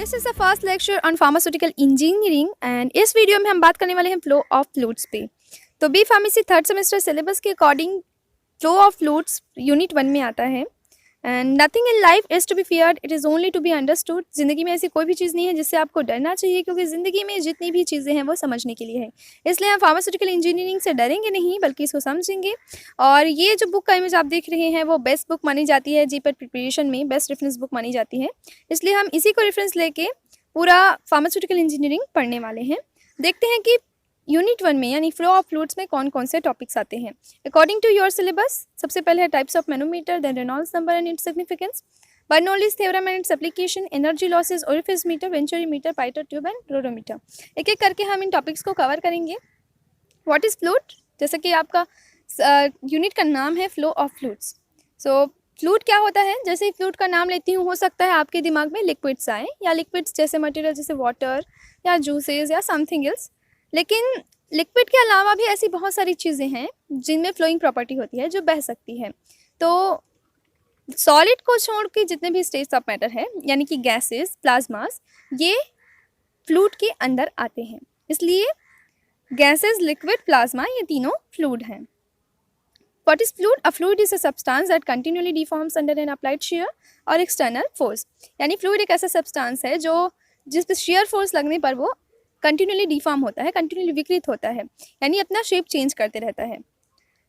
This is the first lecture on pharmaceutical engineering and इस video में हम बात करने वाले हैं फ्लो ऑफ फ्लूइड्स पे। तो B pharmacy third semester syllabus के according flow of fluids unit 1 में आता है। And nothing in life is to be feared, it is only to be understood. ज़िंदगी में ऐसी कोई भी चीज़ नहीं है जिससे आपको डरना चाहिए, क्योंकि ज़िंदगी में जितनी भी चीज़ें हैं वो समझने के लिए है। इसलिए हम फार्मास्यूटिकल इंजीनियरिंग से डरेंगे नहीं, बल्कि इसको समझेंगे। और ये जो बुक का इमेज आप देख रहे हैं वो बेस्ट बुक मानी जाती है, जीपेट प्रिपरेशन में बेस्ट रेफरेंस बुक मानी जाती है। इसलिए हम इसी को रेफरेंस लेके पूरा फार्मास्यूटिकल इंजीनियरिंग पढ़ने वाले हैं। देखते हैं कि यूनिट 1 में यानी फ्लो ऑफ फ्लूइड्स में कौन कौन से टॉपिक्स आते हैं अकॉर्डिंग टू योर सिलेबस। सबसे पहले है types of manometer, then Reynolds number and its significance, Bernoulli's theorem and its application, energy losses, orifice meter, venturi meter, pitot tube and rotameter. एक एक करके हम इन टॉपिक्स को कवर करेंगे। What is fluid? जैसे कि आपका यूनिट का नाम है flow of fluids. So fluid क्या होता है? जैसे ही फ्लूइड का नाम लेती हूँ, हो सकता है आपके दिमाग में लिक्विड्स आए, या लिक्विड्स जैसे मटेरियल जैसे वाटर या जूसेस या समथिंग एल्स। लेकिन लिक्विड के अलावा भी ऐसी बहुत सारी चीज़ें हैं जिनमें फ्लोइंग प्रॉपर्टी होती है, जो बह सकती है। तो सॉलिड को छोड़ के जितने भी स्टेट्स ऑफ मैटर है, यानी कि गैसेस, प्लाज्मास, ये फ्लूइड के अंदर आते हैं। इसलिए गैसेस, लिक्विड, प्लाज्मा, ये तीनों फ्लूइड हैं। What is fluid? A fluid is a substance that continually deforms under an applied shear or external force. यानी फ्लूइड एक ऐसा सब्सटेंस है जो जिस पे shear force लगने पर वो कंटिन्यूली डिफॉर्म होता है, कंटिन्यूली विकृत होता है, यानी अपना शेप चेंज करते रहता है।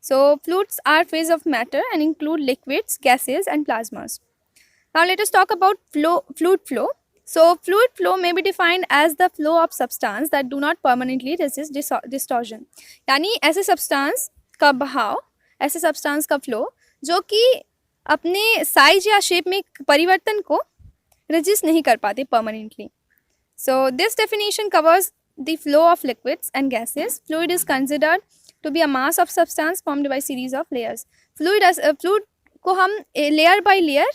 So fluids are phase of matter and include liquids, gases and plasmas. Now let us talk about fluid flow. So fluid flow may be defined as the flow of substance that do not permanently resist distortion. यानी ऐसे substance का बहाव, ऐसे substance का flow जो कि अपने size या शेप में परिवर्तन को रेजिस्ट नहीं कर पाते permanently. So this definition covers the flow of liquids and gases. Fluid is considered to be a mass of substance formed by series of layers. Fluid को हम लेयर बाय लेयर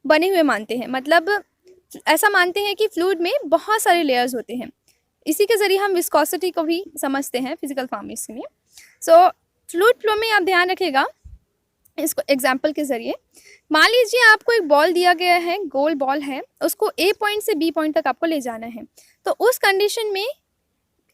बने हुए मानते हैं, मतलब ऐसा मानते हैं कि फ्लूइड में बहुत सारे लेयर्स होते हैं। इसी के ज़रिए हम विस्कोसिटी को भी समझते हैं फिजिकल फार्मेसी में। सो फ्लूइड फ्लो में आप ध्यान रखिएगा इसको एग्जाम्पल के ज़रिए। मान लीजिए आपको एक बॉल दिया गया है, गोल बॉल है, उसको ए पॉइंट से बी पॉइंट तक आपको ले जाना है। तो उस कंडीशन में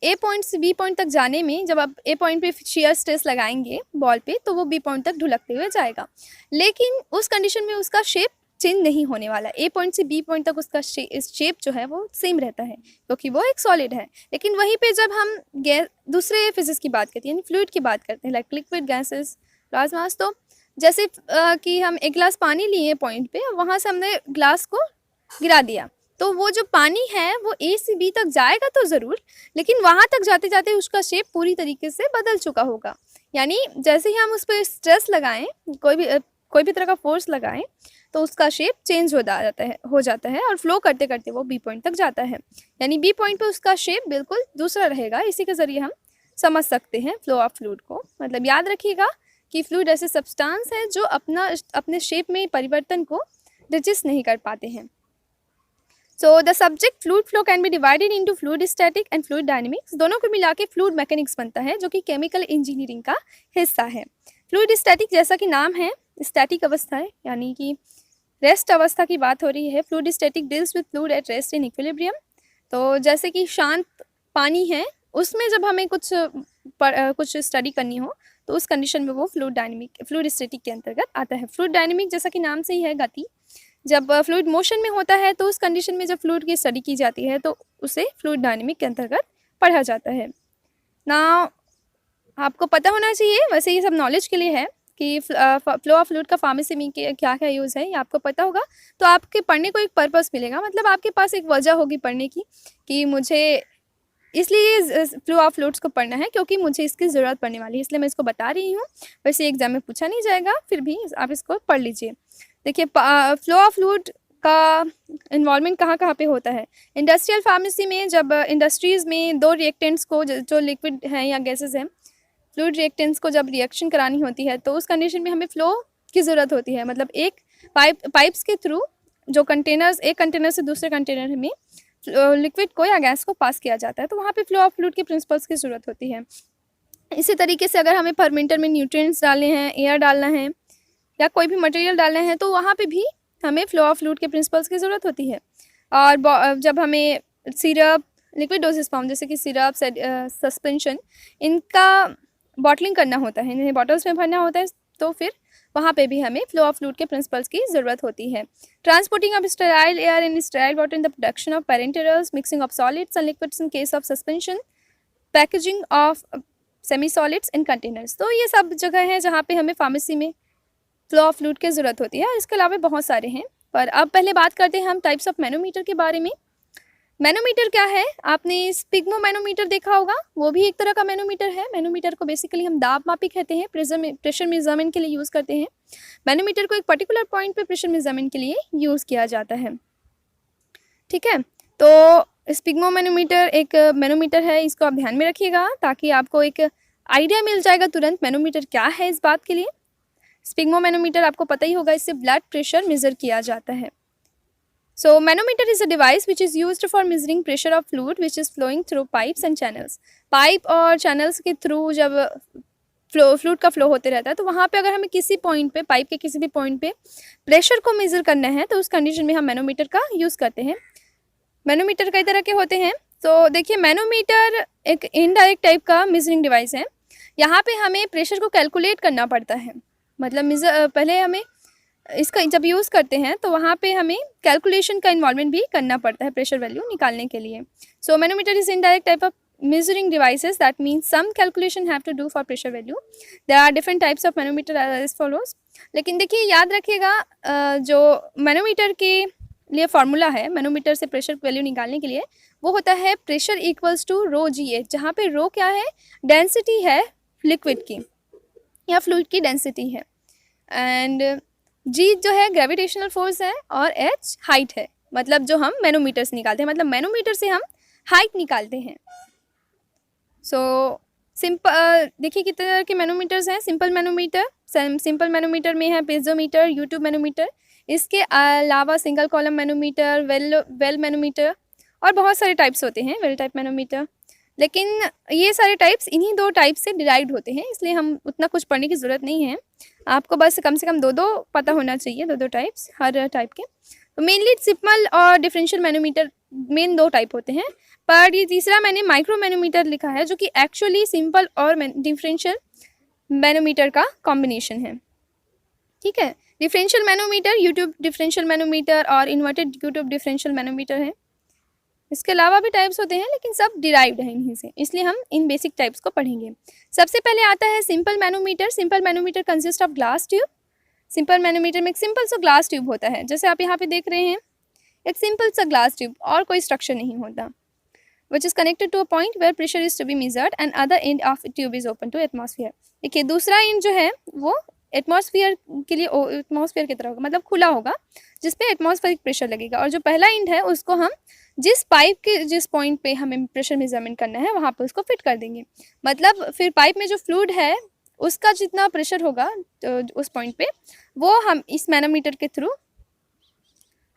ए पॉइंट से बी पॉइंट तक जाने में जब आप ए पॉइंट पे शेयर स्ट्रेस लगाएंगे बॉल पे, तो वो बी पॉइंट तक ढुलकते हुए जाएगा। लेकिन उस कंडीशन में उसका शेप चेंज नहीं होने वाला। ए पॉइंट से बी पॉइंट तक उसका शेप जो है वो सेम रहता है, क्योंकि वो एक सॉलिड है। लेकिन वहीं पे जब हम दूसरे फिजिक्स की बात करते हैं, यानी फ्लूइड की बात करते हैं, लाइक लिक्विड, गैसेस, प्लाज्मास, तो जैसे कि हम एक गिलास पानी लिए पॉइंट पे, वहाँ से हमने ग्लास को गिरा दिया, तो वो जो पानी है वो ए से बी तक जाएगा तो ज़रूर, लेकिन वहाँ तक जाते जाते उसका शेप पूरी तरीके से बदल चुका होगा। यानी जैसे ही हम उस पर स्ट्रेस लगाएं, कोई भी तरह का फोर्स लगाएं, तो उसका शेप चेंज हो जाता है और फ्लो करते करते वो बी पॉइंट तक जाता है। यानी बी पॉइंट पे उसका शेप बिल्कुल दूसरा रहेगा। इसी के ज़रिए हम समझ सकते हैं फ्लो ऑफ फ्लूइड को। मतलब याद रखिएगा कि फ्लूइड ऐसे सब्सटेंस है जो अपने शेप में परिवर्तन को रेजिस्ट नहीं कर पाते हैं। So the subject fluid flow can be divided into fluid static and fluid dynamics. दोनों को मिला के फ्लूइड मैकेनिक्स बनता है, जो कि केमिकल इंजीनियरिंग का हिस्सा है। फ्लूइड स्टैटिक, जैसा कि नाम है, स्टैटिक अवस्था है, यानी कि रेस्ट अवस्था की बात हो रही है। Fluid static deals with fluid at rest in equilibrium. तो जैसे कि शांत पानी है, उसमें जब हमें कुछ स्टडी करनी हो तो उस कंडीशन में वो फ्लूइड स्टैटिक के अंतर्गत आता है। फ्लूइड डायनेमिक, जैसा कि नाम से ही है, गति। जब फ्लूइड मोशन में होता है तो उस कंडीशन में जब फ्लूइड की स्टडी की जाती है तो उसे फ्लूइड डायनेमिक के अंतर्गत पढ़ा जाता है ना। आपको पता होना चाहिए, वैसे ये सब नॉलेज के लिए है, कि फ्लो ऑफ फ्लूइड का फार्मेसी में क्या क्या यूज़ है, ये आपको पता होगा तो आपके पढ़ने को एक पर्पस मिलेगा। मतलब आपके पास एक वजह होगी पढ़ने की कि मुझे इसलिए फ्लो ऑफ फ्लूइड्स को पढ़ना है, क्योंकि मुझे इसकी ज़रूरत पड़ने वाली है, इसलिए मैं इसको बता रही हूँ। वैसे एग्जाम में पूछा नहीं जाएगा, फिर भी आप इसको पढ़ लीजिए। देखिए, फ्लो ऑफ फ्लूइड का इन्वॉल्वमेंट कहाँ कहाँ पे होता है। इंडस्ट्रियल फार्मेसी में, जब इंडस्ट्रीज़ में दो रिएक्टेंट्स को, जो लिक्विड हैं या गैसेज हैं, फ्लूइड रिएक्टेंट्स को जब रिएक्शन करानी होती है तो उस कंडीशन में हमें फ्लो की ज़रूरत होती है। मतलब एक पाइप्स के थ्रू जो कंटेनर्स, एक कंटेनर से दूसरे कंटेनर में लिक्विड को या गैस को पास किया जाता है, तो वहाँ पे फ्लो ऑफ फ्लूइड के प्रिंसिपल्स की ज़रूरत होती है। इसी तरीके से अगर हमें फर्मेंटर में न्यूट्रिएंट्स डालने हैं, एयर डालना है या कोई भी मटेरियल डालना है, तो वहाँ पे भी हमें फ्लो ऑफ फ्लूइड के प्रिंसिपल्स की ज़रूरत होती है। और जब हमें सिरप, लिक्विड डोसेज फॉर्म जैसे कि सिरप, सस्पेंशन, इनका बॉटलिंग करना होता है, इन्हें बॉटल्स में भरना होता है, तो फिर वहाँ पे भी हमें फ्लो ऑफ फ्लूइड के प्रिंसिपल्स की ज़रूरत होती है। Transporting of sterile air in sterile water in the production of parenterals, mixing of solids and liquids in case of suspension, packaging of semi solids in containers. तो ये सब जगह है जहाँ पे हमें फार्मेसी में फ्लो ऑफ फ्लूइड की ज़रूरत होती है। इसके अलावा बहुत सारे हैं, पर अब पहले बात करते हैं हम टाइप्स ऑफ मैनोमीटर के बारे में। मैनोमीटर क्या है? आपने स्पिग्मो मैनोमीटर देखा होगा, वो भी एक तरह का मैनोमीटर है। मैनोमीटर को बेसिकली हम दाब मापी कहते हैं, प्रेशर मेजरमेंट के लिए यूज़ करते हैं। मैनोमीटर को एक पर्टिकुलर पॉइंट पे प्रेशर मेजरमेंट के लिए यूज़ किया जाता है, ठीक है। तो स्पिग्मो मैनोमीटर एक मैनोमीटर है, इसको आप ध्यान में रखिएगा ताकि आपको एक आइडिया मिल जाएगा तुरंत मैनोमीटर क्या है इस बात के लिए। स्पिग्मो मैनोमीटर आपको पता ही होगा, इससे ब्लड प्रेशर मेज़र किया जाता है। So manometer is a device which is used for measuring pressure of fluid which is flowing through pipes and channels. Pipe और चैनल्स के थ्रू जब फ्लूइड का फ्लो होते रहता है, तो वहाँ पे अगर हमें किसी पॉइंट पे, पाइप के किसी भी पॉइंट पे प्रेशर को मेज़र करना है, तो उस कंडीशन में हम मैनोमीटर का यूज़ करते हैं। मैनोमीटर कई तरह के होते हैं। तो देखिए, मैनोमीटर एक इनडायरेक्ट टाइप का मेजरिंग डिवाइस है। यहाँ पे हमें प्रेशर को कैलकुलेट करना पड़ता है, मतलब पहले हमें इसका जब यूज़ करते हैं तो वहाँ पे हमें कैलकुलेशन का इन्वॉल्वमेंट भी करना पड़ता है प्रेशर वैल्यू निकालने के लिए। So manometer is indirect type of measuring devices, that means some calculation have to do for pressure value. There are different types of manometer as follows. लेकिन देखिए, याद रखिएगा, जो मैनोमीटर के लिए फार्मूला है मैनोमीटर से प्रेशर वैल्यू निकालने के लिए, वो होता है pressure equals to rho g h, जहाँ पे रो क्या है? डेंसिटी है लिक्विड की या फ्लूइड की डेंसिटी है, एंड जी जो है ग्रेविटेशनल फोर्स है, और एच हाइट है, मतलब जो हम मैनोमीटर से निकालते हैं, मतलब मैनोमीटर से हम हाइट निकालते हैं। सो सिंपल देखिए कितने तरह के मैनोमीटर्स हैं। सिंपल मैनोमीटर में है पीजोमीटर, यूट्यूब मैनोमीटर, इसके अलावा single column manometer, well manometer, और बहुत सारे टाइप्स होते हैं, वेल टाइप मैनोमीटर। लेकिन ये सारे टाइप्स इन्हीं दो टाइप से डिराइव्ड होते हैं, इसलिए हम उतना कुछ पढ़ने की ज़रूरत नहीं है। आपको बस कम से कम दो पता होना चाहिए, दो टाइप्स हर टाइप के। तो मेनली सिंपल और डिफरेंशियल मैनोमीटर मेन दो टाइप होते हैं, पर ये तीसरा मैंने माइक्रो मैनोमीटर लिखा है, जो कि एक्चुअली सिंपल और डिफरेंशियल मैनोमीटर का कॉम्बिनेशन है, ठीक है। Differential manometer YouTube differential manometer और इन्वर्टेड यूट्यूब डिफरेंशियल मैनोमीटर है। इसके अलावा भी टाइप्स होते हैं, लेकिन सब डिराइव्ड है इन्हीं से, इसलिए हम इन बेसिक टाइप्स को पढ़ेंगे। सबसे पहले आता है simple manometer. Simple manometer consist of glass tube. Simple manometer में एक सिंपल सा ग्लास ट्यूब होता है, जैसे आप यहाँ पे देख रहे हैं, एक सिंपल सा ग्लास ट्यूब, और कोई स्ट्रक्चर नहीं होता, which is connected to a point where pressure is to be measured and other end of tube is open to atmosphere। देखिए, दूसरा एंड जो है वो एटमॉस्फेयर के लिए, एटमॉस्फेयर की तरह होगा, मतलब खुला होगा, जिस पे एटमॉस्फेरिक प्रेशर लगेगा, और जो पहला एंड है उसको हम जिस पाइप के जिस पॉइंट पे हमें प्रेशर मेजरमेंट करना है वहाँ पे उसको फिट कर देंगे। मतलब फिर पाइप में जो फ्लूइड है उसका जितना प्रेशर होगा तो उस पॉइंट पे, वो हम इस मैनोमीटर के थ्रू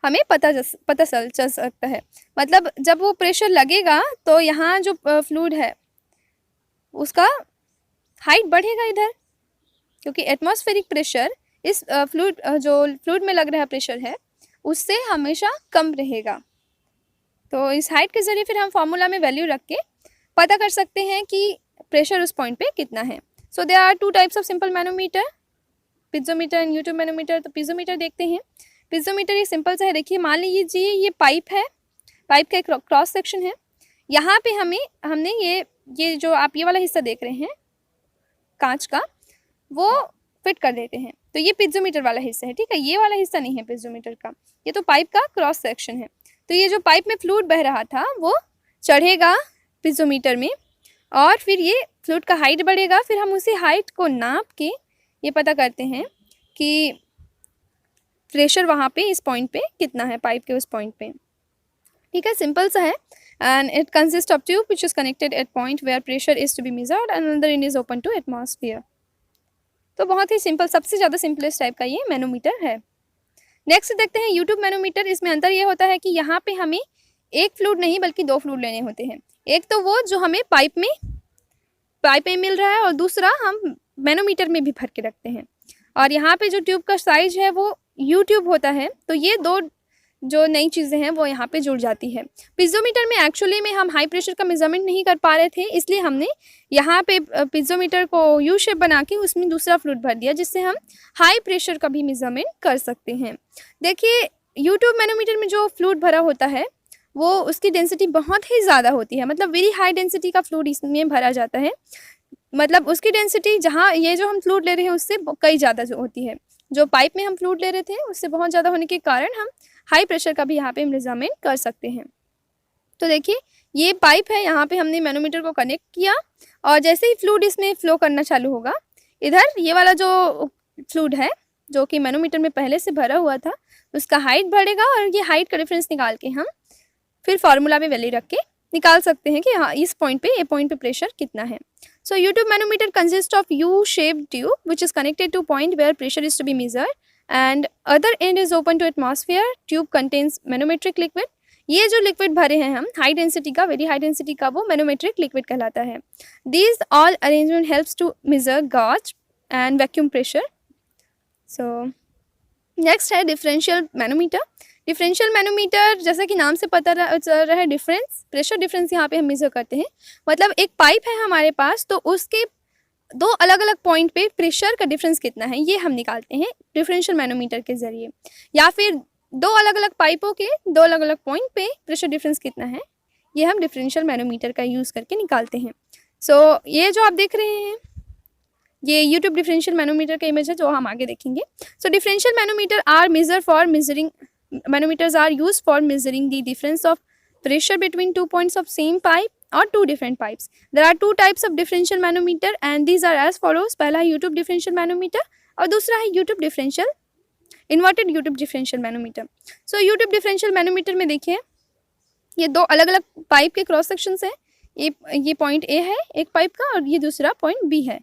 हमें पता चल सकता है। मतलब जब वो प्रेशर लगेगा तो यहाँ जो फ्लूइड है उसका हाइट बढ़ेगा इधर, क्योंकि एटमॉस्फेरिक प्रेशर इस फ्लूइड में लग रहा प्रेशर है उससे हमेशा कम रहेगा। तो इस हाइट के ज़रिए फिर हम फार्मूला में वैल्यू रख के पता कर सकते हैं कि प्रेशर उस पॉइंट पे कितना है। So there are two types of simple manometer, piezometer and U tube manometer. तो पिज़ोमीटर देखते हैं। पिज़ोमीटर ये सिंपल सा है। देखिए, मान लीजिए ये पाइप है, पाइप का एक क्रॉस सेक्शन है, यहाँ पे हमने ये जो आप ये वाला हिस्सा देख रहे हैं कांच का, वो फिट कर देते हैं। तो ये पिज़ोमीटर वाला हिस्सा है, ठीक है, ये वाला हिस्सा नहीं है पिज़ोमीटर का, ये तो पाइप का क्रॉस सेक्शन है। तो ये जो पाइप में फ्लूइड बह रहा था वो चढ़ेगा पिज़ोमीटर में, और फिर ये फ्लूइड का हाइट बढ़ेगा। फिर हम उसी हाइट को नाप के ये पता करते हैं कि प्रेशर वहाँ पे इस पॉइंट पे कितना है, पाइप के उस पॉइंट पे, ठीक है। सिंपल सा है। And it consist of tube which is connected at point where pressure is to be measured and another end is open to atmosphere. तो बहुत ही सिंपल, सबसे ज़्यादा सिंपलेस्ट टाइप का ये मैनोमीटर है। नेक्स्ट देखते हैं यूट्यूब मैनोमीटर। इसमें अंतर ये होता है कि यहाँ पे हमें एक फ्लूइड नहीं बल्कि दो फ्लूइड लेने होते हैं। एक तो वो जो हमें पाइप में मिल रहा है, और दूसरा हम मैनोमीटर में भी भर के रखते हैं। और यहाँ पे जो ट्यूब का साइज है वो यू ट्यूब होता है। तो ये दो जो नई चीज़ें हैं वो यहाँ पे जुड़ जाती है। पिज़ोमीटर में एक्चुअली में हम हाई प्रेशर का मेज़रमेंट नहीं कर पा रहे थे, इसलिए हमने यहाँ पे पिज़ोमीटर को यू शेप बना के उसमें दूसरा फ्लूइड भर दिया, जिससे हम हाई प्रेशर का भी मेज़रमेंट कर सकते हैं। देखिए यूट्यूब मैनोमीटर में जो फ्लूइड भरा होता है वो उसकी डेंसिटी बहुत ही ज़्यादा होती है, मतलब वेरी हाई डेंसिटी का फ्लूइड इसमें भरा जाता है। मतलब उसकी डेंसिटी जहाँ ये जो हम फ्लूइड ले रहे हैं उससे कई ज़्यादा जो होती है। जो पाइप में हम फ्लूइड ले रहे थे उससे बहुत ज़्यादा होने के कारण हम हाई प्रेशर का भी यहाँ पे मेजरमेंट कर सकते हैं। तो देखिए ये पाइप है, यहाँ पे हमने मैनोमीटर को कनेक्ट किया और जैसे ही फ्लूइड इसमें फ्लो करना चालू होगा, इधर ये वाला जो फ्लूइड है जो कि मैनोमीटर में पहले से भरा हुआ था उसका हाइट बढ़ेगा और ये हाइट का डिफरेंस निकाल के हम फिर फार्मूला में वैल्यू रख के निकाल सकते हैं कि हाँ इस पॉइंट पे, ये पॉइंट पे प्रेशर कितना है। So U tube manometer consist of U shaped tube which is connected to point where pressure is to be measured and other end is open to atmosphere. Tube contains manometric liquid. ये जो liquid भरे हैं हम high density का, very high density का, वो manometric liquid कहलाता है। These all arrangement helps to measure gauge and vacuum pressure. So next है डिफरेंशियल मैनोमीटर। डिफरेंशियल मैनोमीटर जैसा कि नाम से पता चल रहा है, डिफरेंस, प्रेशर डिफरेंस यहाँ पे हम मेजर करते हैं। मतलब एक पाइप है हमारे पास तो उसके दो अलग अलग पॉइंट पे प्रेशर का डिफरेंस कितना है ये हम निकालते हैं डिफरेंशियल मैनोमीटर के ज़रिए, या फिर दो अलग अलग पाइपों के दो अलग अलग पॉइंट पे प्रेशर डिफरेंस कितना है ये हम डिफरेंशियल मैनोमीटर का यूज़ करके निकालते हैं। सो ये जो आप देख रहे हैं ये यूट्यूब डिफरेंशियल मैनोमीटर का इमेज है जो हम आगे देखेंगे। So differential manometer are measure for measuring Manometers are used for measuring the difference of pressure between 2 points of same pipe or two different pipes. There are two types of differential manometer and these are as follows. पहला है YouTube differential manometer और दूसरा है YouTube differential inverted YouTube differential manometer. So YouTube differential manometer में देखिए ये दो अलग अलग पाइप के क्रॉस सेक्शंस हैं। ये पॉइंट ए है एक पाइप का और ये दूसरा पॉइंट बी है,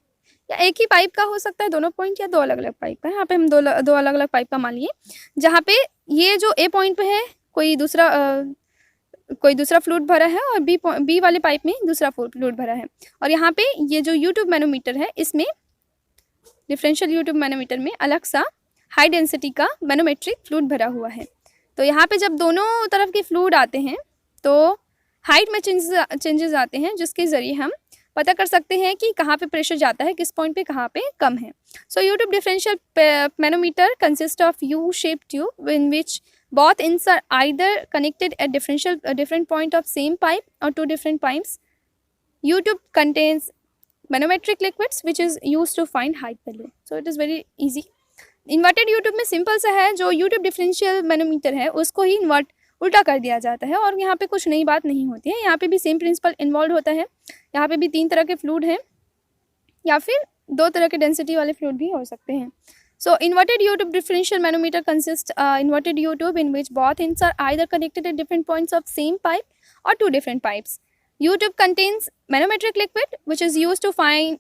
या एक ही पाइप का हो सकता है दोनों पॉइंट, या दो अलग अलग पाइप का। यहाँ पे हम दो अलग अलग पाइप का मान लिए, जहाँ पे ये जो ए पॉइंट पे है कोई दूसरा फ्लूइड भरा है और बी वाले पाइप में दूसरा फ्लूइड भरा है। और यहाँ पे ये जो यूट्यूब मैनोमीटर है इसमें डिफरेंशियल यूट्यूब मैनोमीटर में अलग सा हाई डेंसिटी का मैनोमेट्रिक फ्लूइड भरा हुआ है। तो यहाँ पे जब दोनों तरफ के फ्लूइड आते हैं तो हाइट में चेंजेस आते हैं, जिसके ज़रिए हम पता कर सकते हैं कि कहाँ पे प्रेशर जाता है, किस पॉइंट पे कहाँ पे कम है। So YouTube differential manometer consist of U shape tube in which both ends are either connected at different point of same pipe or two different pipes. YouTube contains manometric liquids which is used to find height value. So it is very easy. Inverted YouTube में simple सा है, जो YouTube differential manometer है उसको ही उल्टा कर दिया जाता है और यहाँ पे कुछ नई बात नहीं होती है। यहाँ पे भी सेम प्रिंसिपल इन्वॉल्व होता है। यहाँ पे भी 3 तरह के फ्लूइड हैं या फिर 2 तरह के डेंसिटी वाले फ्लूइड भी हो सकते हैं। So inverted YouTube differential manometer consists inverted YouTube in which both ends are either connected at different points of same pipe or two different pipes. YouTube contains manometric liquid which is used to find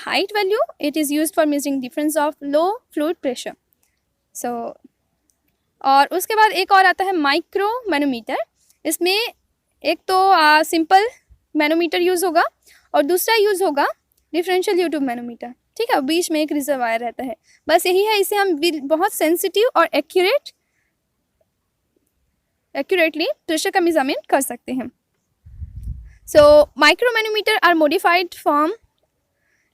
height value. It is used for measuring difference of low fluid pressure. So और उसके बाद एक और आता है micro manometer. इसमें एक तो सिंपल मैनोमीटर यूज़ होगा और दूसरा यूज़ होगा डिफरेंशियल यूट्यूब मैनोमीटर। ठीक है, बीच में एक रिजर्वायर रहता है, बस यही है। इसे हम बहुत सेंसिटिव और एक्यूरेटली प्रेशर का मेजरमेंट कर सकते हैं। So micro manometer are modified from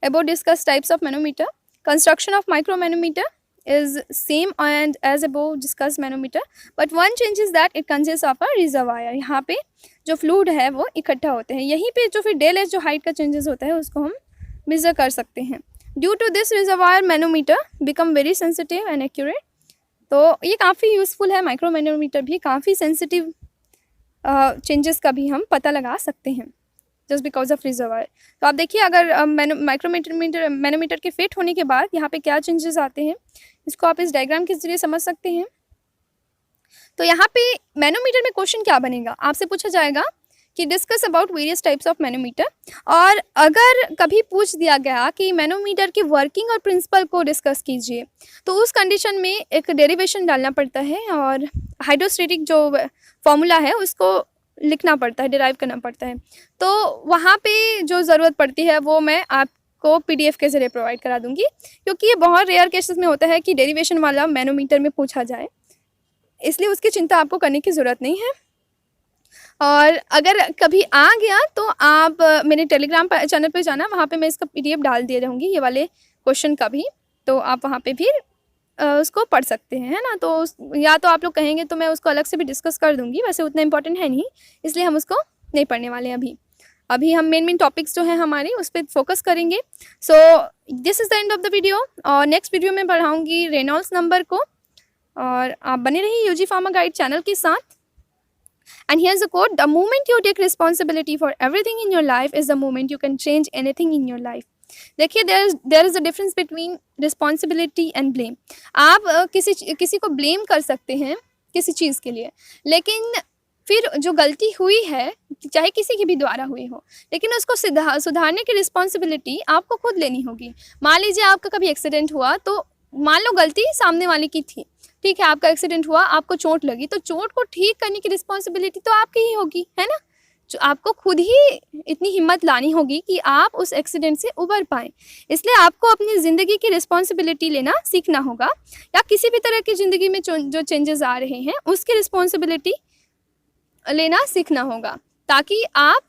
about discuss types of manometer. Construction of micro manometer is same and as above discussed manometer, but one change is that it consists of a reservoir. यहाँ पे जो fluid है वो इकट्ठा होते हैं, यहीं पे जो फिर डेल एज जो हाइट का चेंजेस होता है उसको हम मेजर कर सकते हैं। Due to this reservoir manometer become very sensitive and accurate. तो ये काफ़ी यूज़फुल है, माइक्रो मैनोमीटर भी काफ़ी सेंसिटिव चेंजेस का भी हम पता लगा सकते हैं जस्ट बिकॉज ऑफ रिजर्वायर। तो आप देखिए अगर मैनोमीटर के फिट होने के बाद यहाँ पे क्या चेंजेस आते हैं, इसको आप इस डायग्राम के जरिए समझ सकते हैं। तो यहाँ पे मैनोमीटर में क्वेश्चन क्या बनेगा, आपसे पूछा जाएगा कि discuss about various types of manometer. और अगर कभी पूछ दिया गया कि मैनोमीटर की वर्किंग और प्रिंसिपल को डिस्कस कीजिए, तो उस कंडीशन में एक डेरिवेशन डालना पड़ता है और हाइड्रोस्टैटिक जो फॉर्मूला है उसको लिखना पड़ता है, डिराइव करना पड़ता है। तो वहाँ पे जो ज़रूरत पड़ती है वो मैं आपको PDF के ज़रिए प्रोवाइड करा दूँगी, क्योंकि ये बहुत रेयर केसेस में होता है कि डेरिवेशन वाला मैनोमीटर में पूछा जाए। इसलिए उसकी चिंता आपको करने की ज़रूरत नहीं है। और अगर कभी आ गया तो आप मेरे टेलीग्राम चैनल पे जाना, वहाँ पे मैं इसका PDF डाल दिए रहूँगी ये वाले क्वेश्चन का भी, तो आप वहाँ पे भी उसको पढ़ सकते हैं, है ना। तो या तो आप लोग कहेंगे तो मैं उसको अलग से भी डिस्कस कर दूँगी, वैसे उतना इंपॉर्टेंट है नहीं, इसलिए हम उसको नहीं पढ़ने वाले हैं अभी हम मेन टॉपिक्स जो हैं हमारे उस पर फोकस करेंगे। So this is the end of the video, और नेक्स्ट वीडियो में पढ़ाऊँगी रेनॉल्ड्स नंबर को, और आप बने रहिए UG फार्मा गाइड चैनल के साथ। And here's a quote: the moment you take responsibility for everything in your life is the moment you can change anything in your life. देखिए, there is a difference between responsibility and blame. आप किसी को blame कर सकते हैं किसी चीज़ के लिए, लेकिन फिर जो गलती हुई है चाहे किसी की भी द्वारा हुई हो, लेकिन उसको सुधारने की रिस्पॉन्सिबिलिटी आपको खुद लेनी होगी। मान लीजिए आपका कभी एक्सीडेंट हुआ, तो मान लो गलती सामने वाले की थी, ठीक है, आपका एक्सीडेंट हुआ, आपको चोट लगी, तो चोट को ठीक करने की रिस्पॉन्सिबिलिटी तो आपकी ही होगी, है ना। जो आपको खुद ही इतनी हिम्मत लानी होगी कि आप उस एक्सीडेंट से उबर पाएँ। इसलिए आपको अपनी ज़िंदगी की रिस्पॉन्सिबिलिटी लेना सीखना होगा, या किसी भी तरह की ज़िंदगी में जो चेंजेस आ रहे हैं उसकी रिस्पॉन्सिबिलिटी लेना सीखना होगा, ताकि आप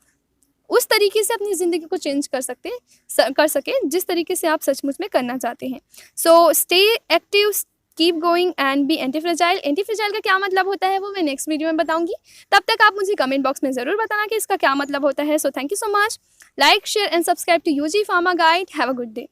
उस तरीके से अपनी ज़िंदगी को चेंज कर सकें जिस तरीके से आप सचमुच में करना चाहते हैं। So stay active, keep going and be anti fragile. Anti fragile का क्या मतलब होता है वो मैं नेक्स्ट वीडियो में बताऊंगी। तब तक आप मुझे कमेंट बॉक्स में ज़रूर बताना कि इसका क्या मतलब होता है। So thank you so much. Like, share and subscribe to UG Pharma Guide. Have a good day.